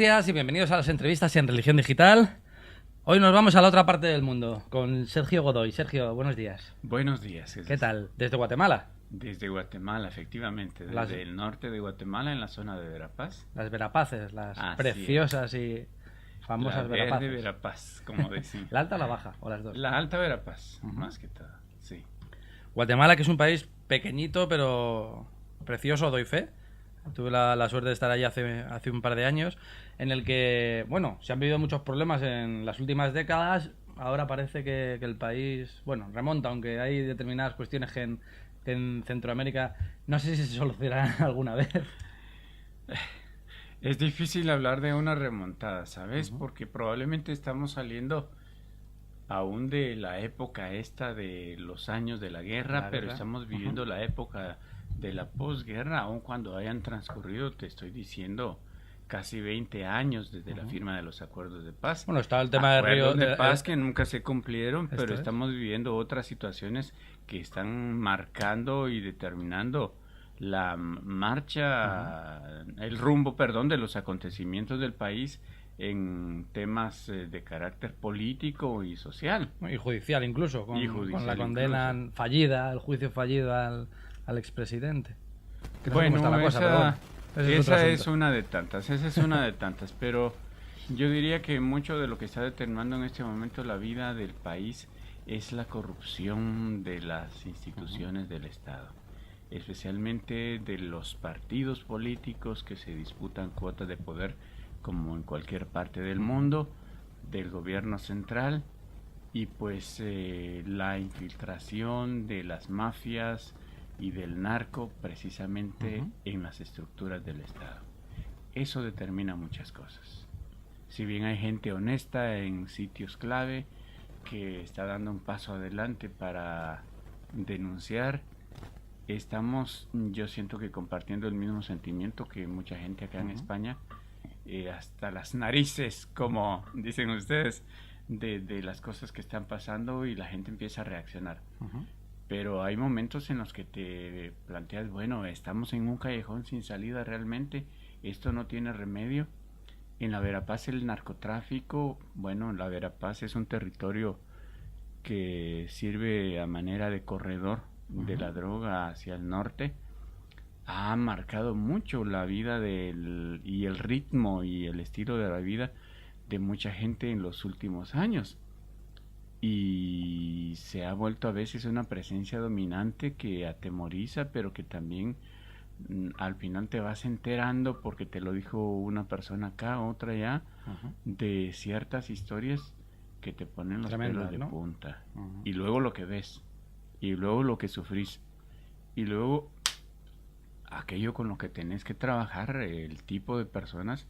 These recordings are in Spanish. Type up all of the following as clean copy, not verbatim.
días y bienvenidos a las entrevistas en Religión Digital. Hoy nos vamos a la otra parte del mundo con Sergio Godoy. Sergio, buenos días. Buenos días. ¿Qué tal? ¿Desde Guatemala? Desde Guatemala, efectivamente. Desde el norte de Guatemala, en la zona de Verapaz. Las Verapaces, las preciosas y famosas Verapaces. La verde Verapaz, como decimos. ¿La alta o la baja? ¿O las dos? La alta Verapaz, más que todo, sí. Guatemala, que es un país pequeñito pero precioso, doy fe. Tuve la suerte de estar allí hace un par de años, en el que, bueno, se han vivido muchos problemas en las últimas décadas. Ahora parece que el país, bueno, remonta, aunque hay determinadas cuestiones que en Centroamérica no sé si se solucionarán alguna vez. Es difícil hablar de una remontada, ¿sabes? Porque probablemente estamos saliendo aún de la época esta de los años de la guerra, pero estamos viviendo la época de la posguerra, aun cuando hayan transcurrido, te estoy diciendo, casi 20 años desde la firma de los acuerdos de paz. Bueno, estaba el tema de Río de paz que nunca se cumplieron, pero estamos viviendo otras situaciones que están marcando y determinando la marcha, el rumbo, perdón, de los acontecimientos del país en temas de carácter político y social. Y judicial incluso, con la condena fallida, el juicio fallido al expresidente. Bueno, esa es una de tantas, pero yo diría que mucho de lo que está determinando en este momento la vida del país es la corrupción de las instituciones del Estado, especialmente de los partidos políticos que se disputan cuotas de poder como en cualquier parte del mundo, del gobierno central, y pues la infiltración de las mafias y del narco precisamente en las estructuras del Estado. Eso determina muchas cosas. Si bien hay gente honesta en sitios clave que está dando un paso adelante para denunciar, estamos, yo siento que compartiendo el mismo sentimiento que mucha gente acá en España, hasta las narices, como dicen ustedes, de las cosas que están pasando, y la gente empieza a reaccionar. Pero hay momentos en los que te planteas, bueno, estamos en un callejón sin salida realmente, esto no tiene remedio. En la Verapaz el narcotráfico, bueno, la Verapaz es un territorio que sirve a manera de corredor de la droga hacia el norte. Ha marcado mucho la vida y el ritmo y el estilo de la vida de mucha gente en los últimos años. Y se ha vuelto a veces una presencia dominante que atemoriza, pero que también al final te vas enterando, porque te lo dijo una persona acá, otra allá, de ciertas historias que te ponen los pelos de punta. Y luego lo que ves, y luego lo que sufrís, y luego aquello con lo que tenés que trabajar, el tipo de personas,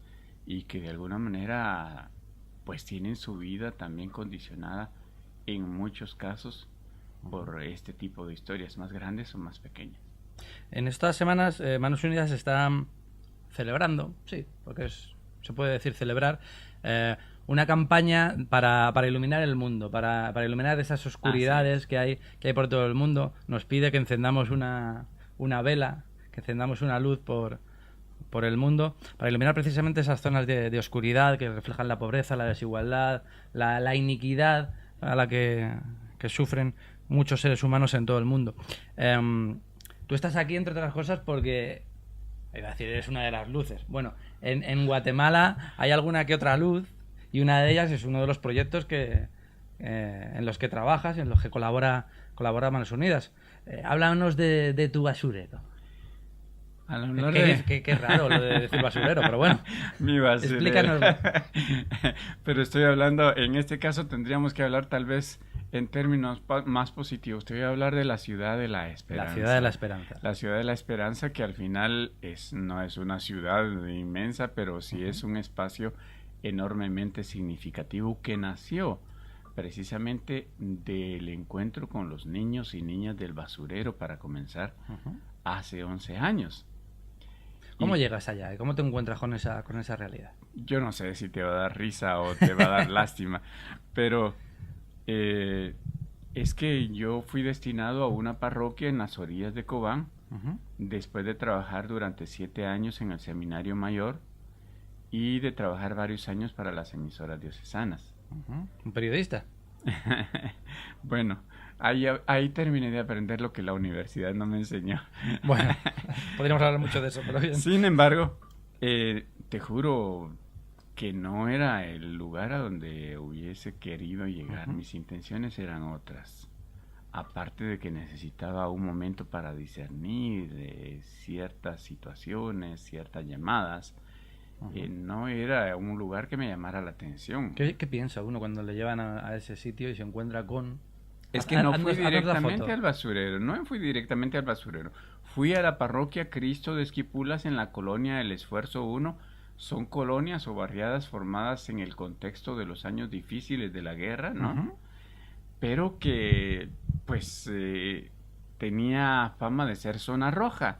y que de alguna manera pues tienen su vida también condicionada en muchos casos por este tipo de historias, más grandes o más pequeñas. En estas semanas Manos Unidas está celebrando, sí, porque se puede decir celebrar, una campaña para iluminar el mundo, para iluminar esas oscuridades que hay por todo el mundo. Nos pide que encendamos una vela, que encendamos una luz por el mundo, para iluminar precisamente esas zonas de oscuridad que reflejan la pobreza, la desigualdad, la iniquidad a la que sufren muchos seres humanos en todo el mundo. Tú estás aquí, entre otras cosas, porque, iba a decir, eres una de las luces. Bueno, en Guatemala hay alguna que otra luz, y una de ellas es uno de los proyectos en los que trabajas, en los que colabora Manos Unidas. Háblanos de tu basurero. Qué raro lo de decir basurero, pero bueno. Mi basurero. Explícanoslo. Pero estoy hablando, en este caso tendríamos que hablar tal vez en términos más positivos. Te voy a hablar de la Ciudad de la Esperanza. La Ciudad de la Esperanza. La Ciudad de la Esperanza, que al final no es una ciudad inmensa, pero sí es un espacio enormemente significativo que nació precisamente del encuentro con los niños y niñas del basurero, para comenzar, hace 11 años. ¿Cómo llegas allá? ¿Cómo te encuentras con esa realidad? Yo no sé si te va a dar risa o te va a dar lástima, pero es que yo fui destinado a una parroquia en las orillas de Cobán, después de trabajar durante 7 años en el Seminario Mayor, y de trabajar varios años para las emisoras diocesanas. ¿Un periodista? Bueno, ahí terminé de aprender lo que la universidad no me enseñó. Bueno, podríamos hablar mucho de eso, pero bien. Sin embargo, te juro que no era el lugar a donde hubiese querido llegar. Mis intenciones eran otras. Aparte de que necesitaba un momento para discernir ciertas situaciones, ciertas llamadas, no era un lugar que me llamara la atención. ¿Qué piensa uno cuando le llevan a ese sitio y se encuentra con...? Es que no fui directamente al basurero, no fui directamente al basurero. Fui a la parroquia Cristo de Esquipulas en la colonia del Esfuerzo 1. Son colonias o barriadas formadas en el contexto de los años difíciles de la guerra, ¿no? Pero que, pues, tenía fama de ser zona roja.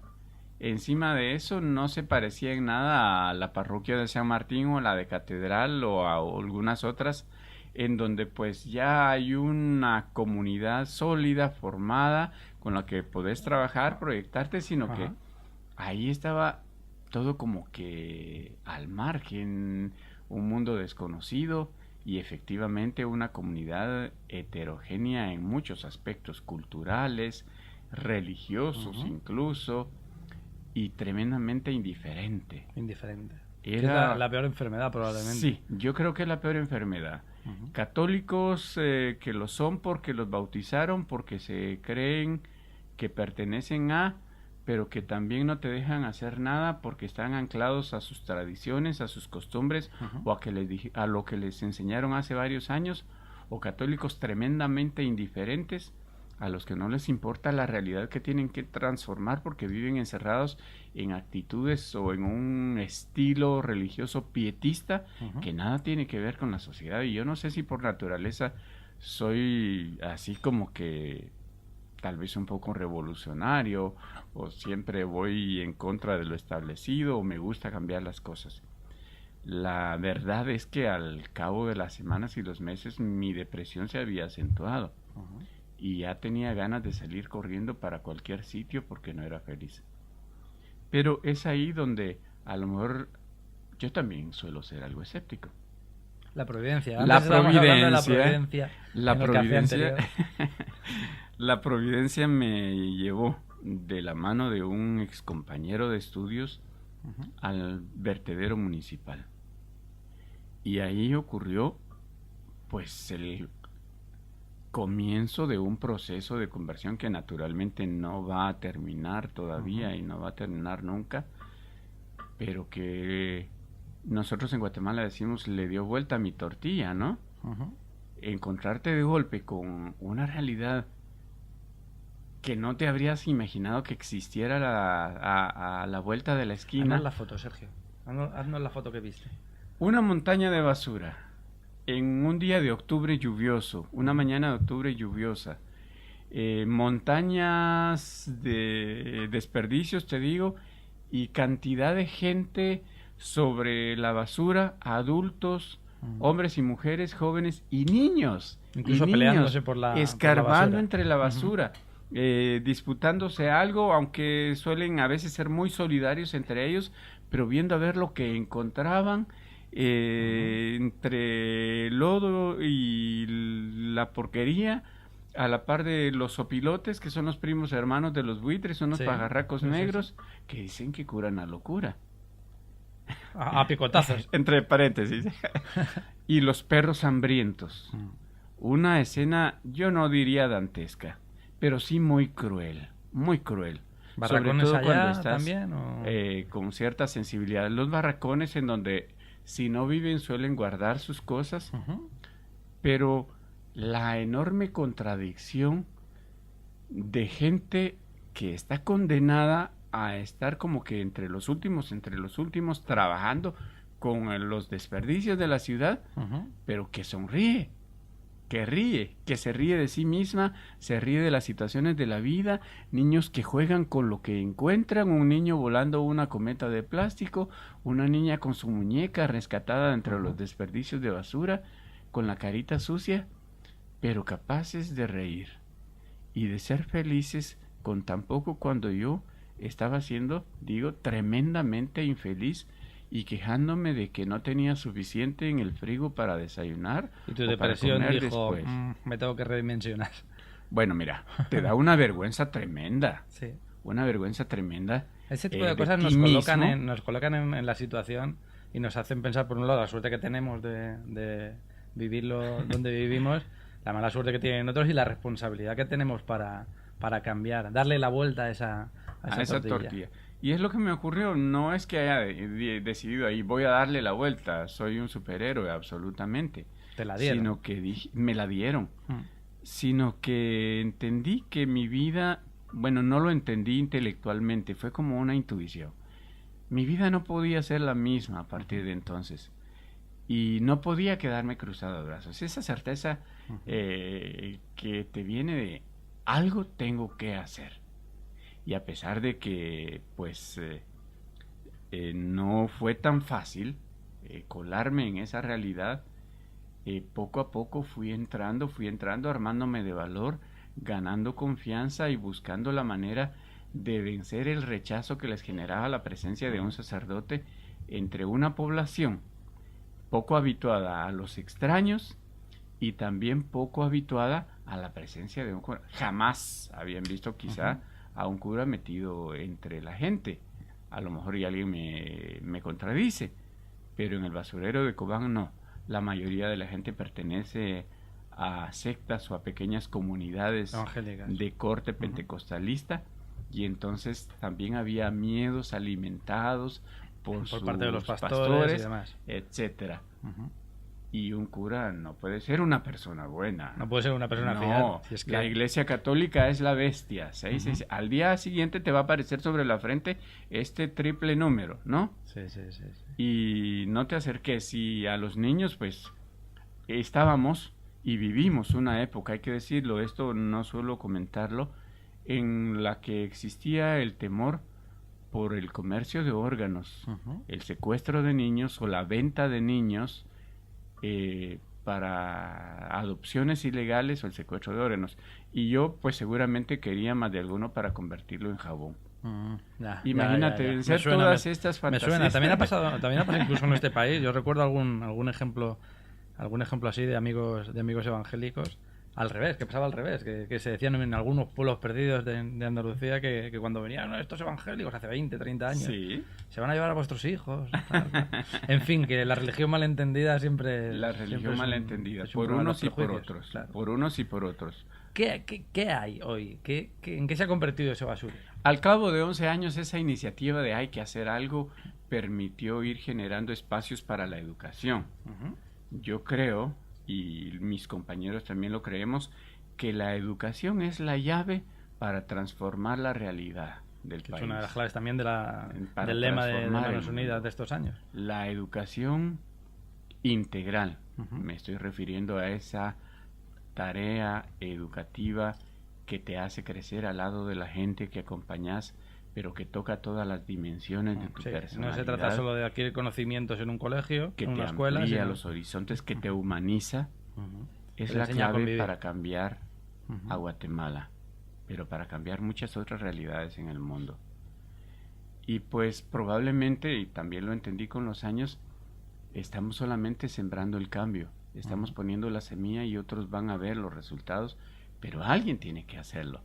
Encima de eso no se parecía en nada a la parroquia de San Martín o la de Catedral o a algunas otras, en donde pues ya hay una comunidad sólida, formada, con la que podés trabajar, proyectarte, sino que ahí estaba todo como que al margen, un mundo desconocido y efectivamente una comunidad heterogénea en muchos aspectos culturales, religiosos incluso, y tremendamente indiferente. Era la peor enfermedad probablemente. Sí, yo creo que es la peor enfermedad. Católicos que lo son porque los bautizaron, porque se creen que pertenecen a, pero que también no te dejan hacer nada porque están anclados a sus tradiciones, a sus costumbres o a lo que les enseñaron hace varios años, o católicos tremendamente indiferentes a los que no les importa la realidad que tienen que transformar porque viven encerrados en actitudes o en un estilo religioso pietista que nada tiene que ver con la sociedad. Y yo no sé si por naturaleza soy así como que tal vez un poco revolucionario o siempre voy en contra de lo establecido o me gusta cambiar las cosas. La verdad es que al cabo de las semanas y los meses mi depresión se había acentuado. Y ya tenía ganas de salir corriendo para cualquier sitio porque no era feliz. Pero es ahí donde a lo mejor yo también suelo ser algo escéptico. La providencia. La providencia me llevó de la mano de un excompañero de estudios al vertedero municipal. Y ahí ocurrió pues el comienzo de un proceso de conversión que naturalmente no va a terminar todavía y no va a terminar nunca, pero que nosotros en Guatemala decimos le dio vuelta a mi tortilla, ¿no? Encontrarte de golpe con una realidad que no te habrías imaginado que existiera a la vuelta de la esquina. Haznos la foto, Sergio. Haznos la foto que viste. Una montaña de basura. En un día de octubre lluvioso, una mañana de octubre lluviosa, montañas de desperdicios, te digo, y cantidad de gente sobre la basura, adultos, hombres y mujeres, jóvenes y niños. Incluso peleándose por la escarbando entre la basura, disputándose algo, aunque suelen a veces ser muy solidarios entre ellos, pero viendo a ver lo que encontraban. Entre lodo y la porquería, a la par de los opilotes, que son los primos hermanos de los buitres, son los pajarracos negros, que dicen que curan la locura. A picotazos. Entre paréntesis. Y los perros hambrientos. Una escena, yo no diría dantesca, pero sí muy cruel, muy cruel. ¿Barracones sobre todo allá cuando estás también? ¿O? Con cierta sensibilidad. Los barracones en donde si no viven suelen guardar sus cosas, pero la enorme contradicción de gente que está condenada a estar como que entre los últimos trabajando con los desperdicios de la ciudad, pero que sonríe, que ríe, que se ríe de sí misma, se ríe de las situaciones de la vida, niños que juegan con lo que encuentran, un niño volando una cometa de plástico, una niña con su muñeca rescatada entre los desperdicios de basura, con la carita sucia, pero capaces de reír y de ser felices con tan poco cuando yo estaba siendo, digo, tremendamente infeliz y quejándome de que no tenía suficiente en el frigo para desayunar. Y tu depresión dijo, me tengo que redimensionar. Bueno, mira, te da una vergüenza tremenda. Sí. Una vergüenza tremenda. Ese tipo de cosas nos colocan en la situación y nos hacen pensar, por un lado, la suerte que tenemos de vivirlo donde vivimos, la mala suerte que tienen otros y la responsabilidad que tenemos para cambiar, darle la vuelta a esa tortilla. Y es lo que me ocurrió, no es que haya decidido ahí, voy a darle la vuelta, soy un superhéroe, absolutamente. Te la dieron. Sino que me la dieron. Sino que entendí que mi vida, bueno, no lo entendí intelectualmente, fue como una intuición. Mi vida no podía ser la misma a partir de entonces. Y no podía quedarme cruzado de brazos. Esa certeza que te viene de algo tengo que hacer. Y a pesar de que pues no fue tan fácil colarme en esa realidad, poco a poco fui entrando, armándome de valor, ganando confianza y buscando la manera de vencer el rechazo que les generaba la presencia de un sacerdote entre una población poco habituada a los extraños y también poco habituada a la presencia de un cura. Jamás habían visto quizá a un cura metido entre la gente. A lo mejor y alguien me contradice, pero en el basurero de Cobán no. La mayoría de la gente pertenece a sectas o a pequeñas comunidades de corte pentecostalista, y entonces también había miedos alimentados por parte de los pastores y demás, etcétera. Y un cura no puede ser una persona buena. No puede ser una persona fiel. No, si es que la Iglesia Católica es la bestia. Al día siguiente te va a aparecer sobre la frente este triple número, ¿no? Sí. Y no te acerques. Y a los niños, pues, estábamos y vivimos una época, hay que decirlo, esto no suelo comentarlo, en la que existía el temor por el comercio de órganos, el secuestro de niños o la venta de niños para adopciones ilegales o el secuestro de órganos. Y yo pues seguramente quería más de alguno para convertirlo en jabón. Imagínate, vencer todas estas fantasías. Me suena, también ha pasado incluso en este país. Yo recuerdo algún ejemplo así de amigos evangélicos. Al revés, que pasaba al revés, que se decían en algunos pueblos perdidos de Andalucía que cuando venían estos evangélicos hace 20, 30 años, se van a llevar a vuestros hijos. Tal. En fin, que la religión malentendida siempre... La religión malentendida, por unos y por otros. Claro. Por unos y por otros. ¿Qué hay hoy? ¿En qué se ha convertido ese basurero? Al cabo de 11 años, esa iniciativa de hay que hacer algo permitió ir generando espacios para la educación. Yo creo, y mis compañeros también lo creemos, que la educación es la llave para transformar la realidad del país. Es una de las claves también del lema de Manos Unidas de estos años. La educación integral. Me estoy refiriendo a esa tarea educativa que te hace crecer al lado de la gente que acompañas, pero que toca todas las dimensiones de tu personalidad. No se trata solo de adquirir conocimientos en un colegio, que en una te escuela, amplía los horizontes, que te humaniza. Es la clave para cambiar a Guatemala, pero para cambiar muchas otras realidades en el mundo. Y pues probablemente, y también lo entendí con los años, estamos solamente sembrando el cambio, estamos poniendo la semilla y otros van a ver los resultados, pero alguien tiene que hacerlo.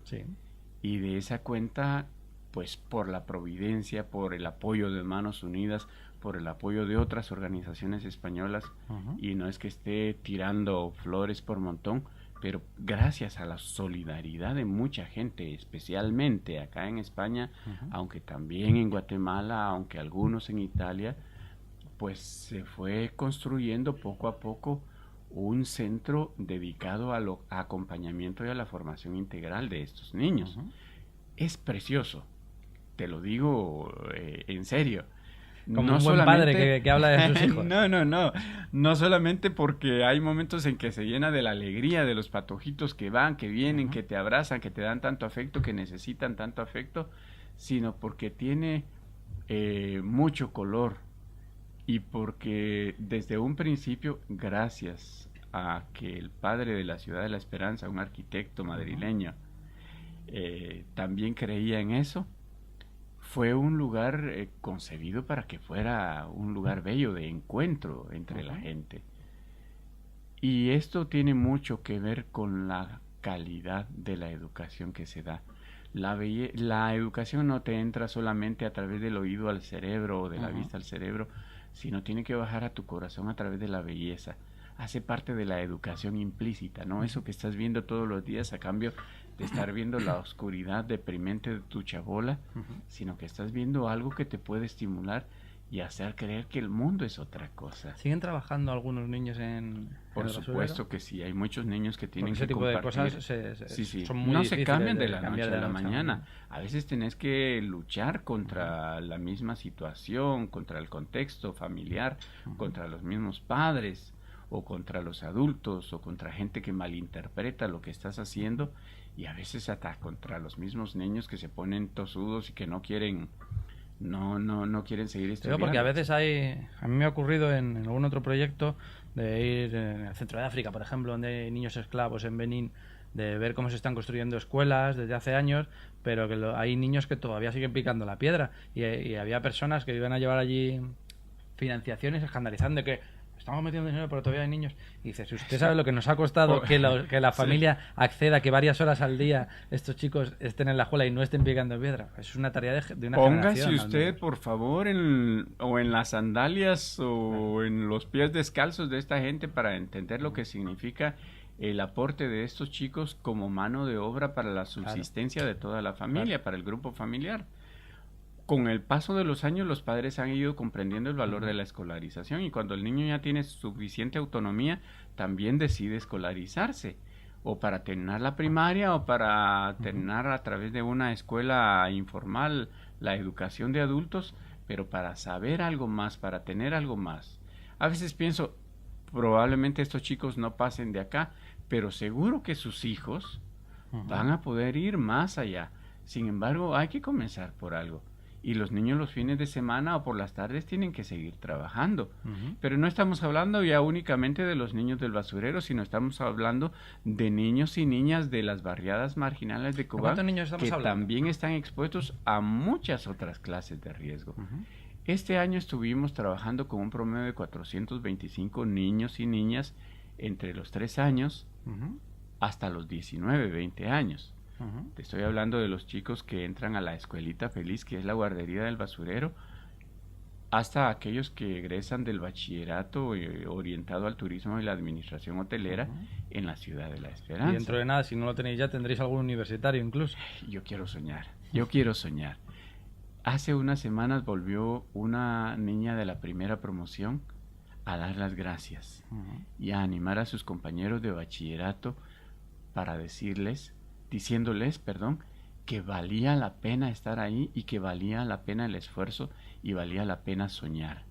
Y de esa cuenta, pues por la providencia, por el apoyo de Manos Unidas, por el apoyo de otras organizaciones españolas, y no es que esté tirando flores por montón, pero gracias a la solidaridad de mucha gente, especialmente acá en España, aunque también en Guatemala, aunque algunos en Italia, pues se fue construyendo poco a poco un centro dedicado al acompañamiento y a la formación integral de estos niños. Es precioso, te lo digo en serio. Como un buen padre que habla de sus hijos. No solamente porque hay momentos en que se llena de la alegría de los patojitos que van, que vienen, que te abrazan, que te dan tanto afecto, que necesitan tanto afecto, sino porque tiene mucho color, y porque desde un principio, gracias a que el padre de la Ciudad de la Esperanza, un arquitecto madrileño, también creía en eso, fue un lugar concebido para que fuera un lugar bello de encuentro entre la gente. Y esto tiene mucho que ver con la calidad de la educación que se da. La educación no te entra solamente a través del oído al cerebro o de la vista al cerebro, sino tiene que bajar a tu corazón a través de la belleza. Hace parte de la educación implícita, ¿no? Eso que estás viendo todos los días a cambio de estar viendo la oscuridad deprimente de tu chabola, sino que estás viendo algo que te puede estimular y hacer creer que el mundo es otra cosa. ¿Siguen trabajando algunos niños en Por supuesto que sí, hay muchos niños que tienen que compartir. Porque ese tipo de cosas son muy no se cambian de la cambiar noche a la noche mañana. A veces tenés que luchar contra la misma situación, contra el contexto familiar, contra los mismos padres, o contra los adultos, o contra gente que malinterpreta lo que estás haciendo, y a veces hasta contra los mismos niños que se ponen tosudos y que no quieren seguir estudiando. Porque a veces a mí me ha ocurrido en algún otro proyecto de ir en el centro de África, por ejemplo, donde hay niños esclavos en Benín, de ver cómo se están construyendo escuelas desde hace años, pero que hay niños que todavía siguen picando la piedra, y había personas que iban a llevar allí financiaciones escandalizando que estamos metiendo dinero pero todavía hay niños, y dices, ¿usted sabe lo que nos ha costado que la familia acceda, que varias horas al día estos chicos estén en la escuela y no estén picando piedra? Es una tarea de una generación. Póngase usted, por favor, en las sandalias o en los pies descalzos de esta gente para entender lo que significa el aporte de estos chicos como mano de obra para la subsistencia de toda la familia, para el grupo familiar. Con el paso de los años, los padres han ido comprendiendo el valor de la escolarización, y cuando el niño ya tiene suficiente autonomía, también decide escolarizarse, o para terminar la primaria o para terminar a través de una escuela informal la educación de adultos, pero para saber algo más, para tener algo más. A veces pienso, probablemente estos chicos no pasen de acá, pero seguro que sus hijos van a poder ir más allá. Sin embargo, hay que comenzar por algo. Y los niños los fines de semana o por las tardes tienen que seguir trabajando. Pero no estamos hablando ya únicamente de los niños del basurero, sino estamos hablando de niños y niñas de las barriadas marginales de Cobán, que también están expuestos a muchas otras clases de riesgo. Este año estuvimos trabajando con un promedio de 425 niños y niñas entre los 3 años hasta los 19, 20 años. Te estoy hablando de los chicos que entran a la Escuelita Feliz, que es la guardería del basurero, hasta aquellos que egresan del bachillerato orientado al turismo y la administración hotelera en la ciudad de La Esperanza. Y dentro de nada, si no lo tenéis ya, tendréis algún universitario incluso. Yo quiero soñar. Hace unas semanas volvió una niña de la primera promoción a dar las gracias y a animar a sus compañeros de bachillerato para diciéndoles que valía la pena estar ahí, y que valía la pena el esfuerzo y valía la pena soñar.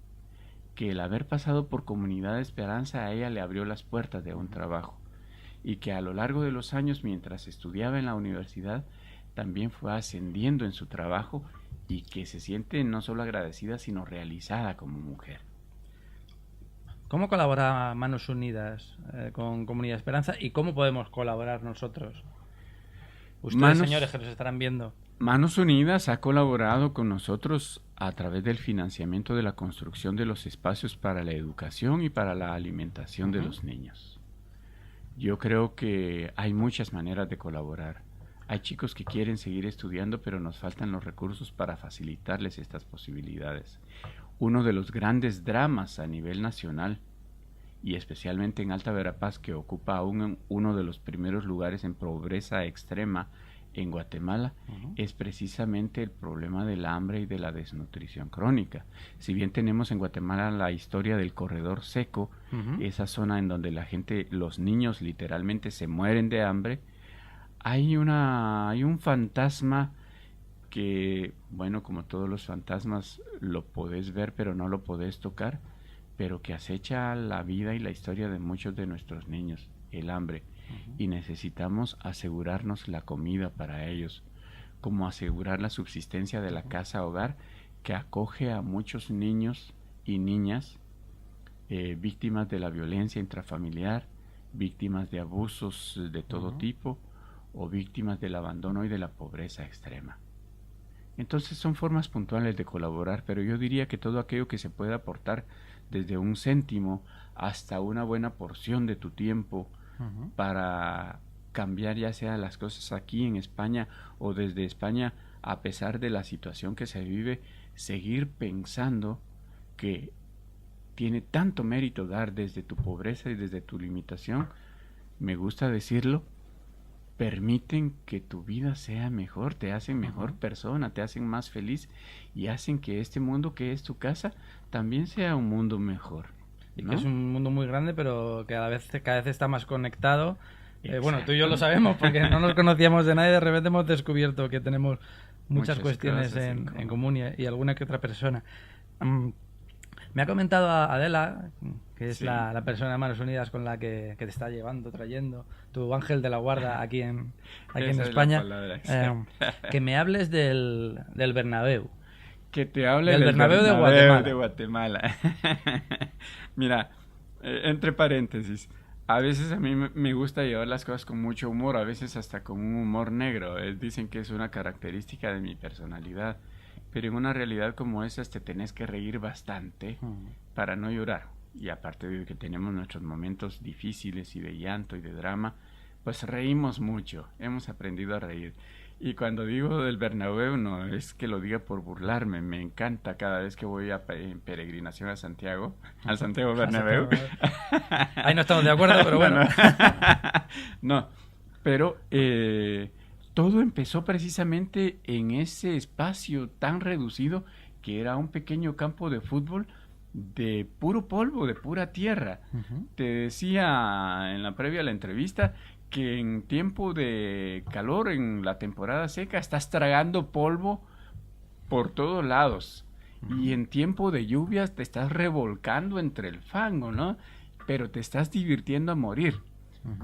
Que el haber pasado por Comunidad de Esperanza a ella le abrió las puertas de un trabajo, y que a lo largo de los años, mientras estudiaba en la universidad, también fue ascendiendo en su trabajo, y que se siente no solo agradecida, sino realizada como mujer. ¿Cómo colabora Manos Unidas con Comunidad de Esperanza, y cómo podemos colaborar nosotros? Ustedes, señores, que nos estarán viendo. Manos Unidas ha colaborado con nosotros a través del financiamiento de la construcción de los espacios para la educación y para la alimentación de los niños. Yo creo que hay muchas maneras de colaborar. Hay chicos que quieren seguir estudiando, pero nos faltan los recursos para facilitarles estas posibilidades. Uno de los grandes dramas a nivel nacional, y especialmente en Alta Verapaz, que ocupa aún uno de los primeros lugares en pobreza extrema en Guatemala, es precisamente el problema del hambre y de la desnutrición crónica. Si bien tenemos en Guatemala la historia del corredor seco, esa zona en donde los niños literalmente se mueren de hambre, hay un fantasma que, bueno, como todos los fantasmas, lo podés ver pero no lo podés tocar, pero que acecha la vida y la historia de muchos de nuestros niños, el hambre. Y necesitamos asegurarnos la comida para ellos, como asegurar la subsistencia de la casa hogar, que acoge a muchos niños y niñas víctimas de la violencia intrafamiliar, víctimas de abusos de todo tipo, o víctimas del abandono y de la pobreza extrema. Entonces son formas puntuales de colaborar, pero yo diría que todo aquello que se pueda aportar desde un céntimo hasta una buena porción de tu tiempo para cambiar ya sea las cosas aquí en España o desde España, a pesar de la situación que se vive, seguir pensando que tiene tanto mérito dar desde tu pobreza y desde tu limitación, me gusta decirlo, permiten que tu vida sea mejor, te hacen mejor persona, te hacen más feliz y hacen que este mundo que es tu casa también sea un mundo mejor, ¿no? Y que es un mundo muy grande, pero que cada vez está más conectado. Bueno, tú y yo lo sabemos porque no nos conocíamos de nadie, de repente hemos descubierto que tenemos muchas cuestiones en común y alguna que otra persona. Me ha comentado Adela, que es la persona de Manos Unidas con la que te está trayendo, tu ángel de la guarda aquí en España, que me hables del Bernabéu. Que te hable del Bernabéu de Guatemala. Mira, entre paréntesis, a veces a mí me gusta llevar las cosas con mucho humor, a veces hasta con un humor negro. Dicen que es una característica de mi personalidad. Pero en una realidad como esa te tenés que reír bastante para no llorar. Y aparte de que tenemos nuestros momentos difíciles y de llanto y de drama, pues reímos mucho, hemos aprendido a reír. Y cuando digo del Bernabéu, no es que lo diga por burlarme, me encanta cada vez que voy en peregrinación a Santiago, al Santiago Bernabéu. Ahí no estamos de acuerdo, pero bueno. No, pero... todo empezó precisamente en ese espacio tan reducido que era un pequeño campo de fútbol de puro polvo, de pura tierra. Te decía en la previa a la entrevista que en tiempo de calor, en la temporada seca, estás tragando polvo por todos lados. Y en tiempo de lluvias te estás revolcando entre el fango, ¿no? Pero te estás divirtiendo a morir.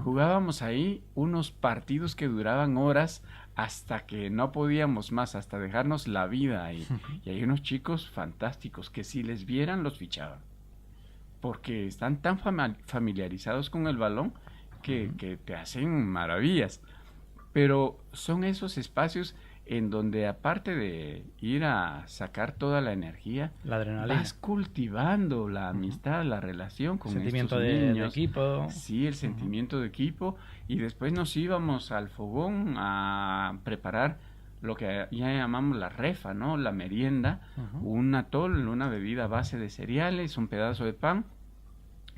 Jugábamos ahí unos partidos que duraban horas hasta que no podíamos más, hasta dejarnos la vida ahí. Y hay unos chicos fantásticos que si les vieran los fichaban. Porque están tan familiarizados con el balón que te hacen maravillas. Pero son esos espacios en donde aparte de ir a sacar toda la energía, la adrenalina, vas cultivando la amistad, la relación con sentimiento estos niños. De equipo. Sí, el sentimiento de equipo. Y después nos íbamos al fogón a preparar lo que ya llamamos la refa, ¿no? La merienda, un atol, una bebida a base de cereales, un pedazo de pan.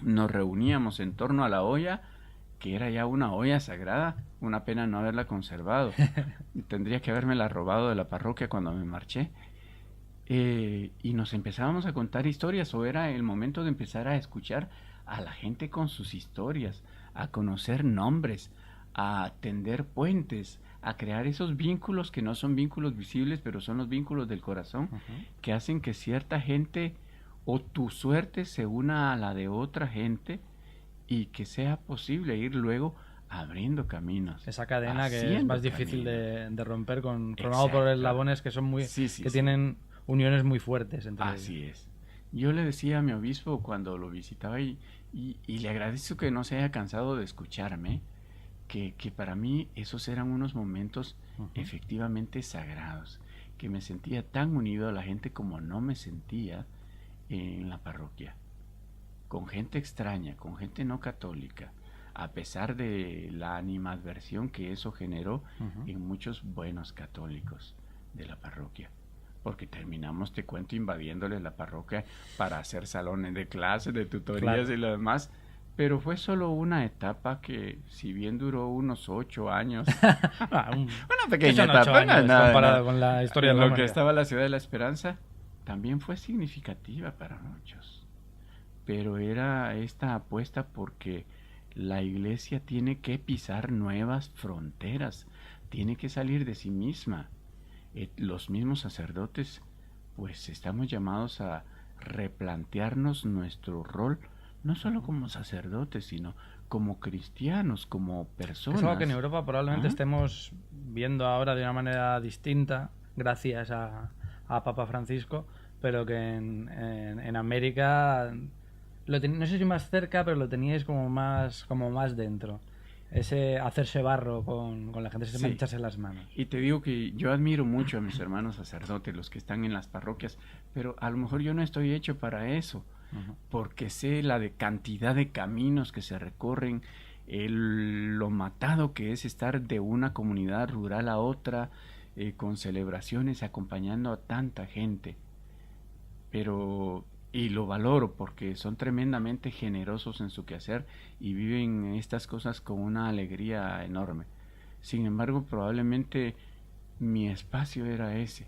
Nos reuníamos en torno a la olla, que era ya una olla sagrada, una pena no haberla conservado. Tendría que habérmela robado de la parroquia cuando me marché. Y nos empezábamos a contar historias, o era el momento de empezar a escuchar a la gente con sus historias, a conocer nombres, a tender puentes, a crear esos vínculos que no son vínculos visibles, pero son los vínculos del corazón, que hacen que cierta gente o tu suerte se una a la de otra gente y que sea posible ir luego abriendo caminos. Esa cadena que es más difícil de romper, formado por eslabones que son muy tienen uniones muy fuertes entre ellos. Así es. Yo le decía a mi obispo cuando lo visitaba y le agradezco que no se haya cansado de escucharme, que para mí esos eran unos momentos efectivamente sagrados, que me sentía tan unido a la gente como no me sentía en la parroquia, con gente extraña, con gente no católica, a pesar de la animadversión que eso generó en muchos buenos católicos de la parroquia. Porque terminamos, te cuento, invadiéndoles la parroquia para hacer salones de clases, de tutorías y lo demás. Pero fue solo una etapa que, si bien duró unos 8 años, una pequeña etapa, comparado con la historia de lo que estaba la Ciudad de la Esperanza, también fue significativa para muchos. Pero era esta apuesta porque la iglesia tiene que pisar nuevas fronteras, tiene que salir de sí misma. Los mismos sacerdotes, pues estamos llamados a replantearnos nuestro rol, no solo como sacerdotes, sino como cristianos, como personas. Es algo que en Europa probablemente estemos viendo ahora de una manera distinta, gracias a Papa Francisco, pero que en América no sé si más cerca, pero lo teníais como más dentro. ese hacerse barro con la gente, ese mancharse las manos. Y te digo que yo admiro mucho a mis hermanos sacerdotes, los que están en las parroquias, pero a lo mejor yo no estoy hecho para eso, porque sé la cantidad de caminos que se recorren, lo matado que es estar de una comunidad rural a otra, con celebraciones, acompañando a tanta gente. Y lo valoro porque son tremendamente generosos en su quehacer y viven estas cosas con una alegría enorme. Sin embargo, probablemente mi espacio era ese,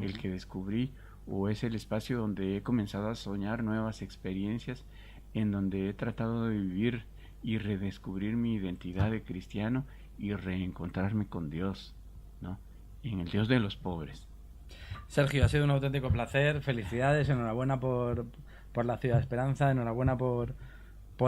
el que descubrí, o es el espacio donde he comenzado a soñar nuevas experiencias, en donde he tratado de vivir y redescubrir mi identidad de cristiano y reencontrarme con Dios, ¿no? En el Dios de los pobres. Sergio, ha sido un auténtico placer, felicidades, enhorabuena por la Ciudad de Esperanza, enhorabuena por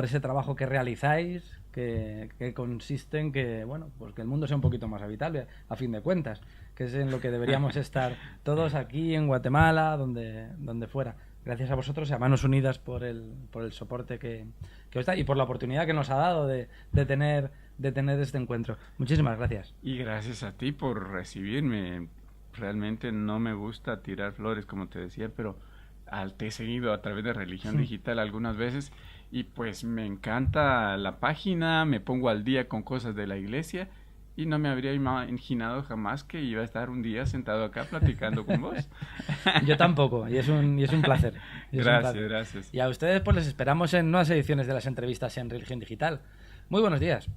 ese trabajo que realizáis, que consiste en que, bueno, pues que el mundo sea un poquito más habitable, a fin de cuentas, que es en lo que deberíamos estar todos aquí en Guatemala, donde fuera. Gracias a vosotros y a Manos Unidas por el soporte que os da y por la oportunidad que nos ha dado de tener este encuentro. Muchísimas gracias. Y gracias a ti por recibirme. Realmente no me gusta tirar flores, como te decía, pero te he seguido a través de Religión Digital algunas veces y pues me encanta la página, me pongo al día con cosas de la iglesia y no me habría imaginado jamás que iba a estar un día sentado acá platicando con vos. Yo tampoco, y es un placer. Gracias. Y a ustedes pues les esperamos en nuevas ediciones de las entrevistas en Religión Digital. Muy buenos días.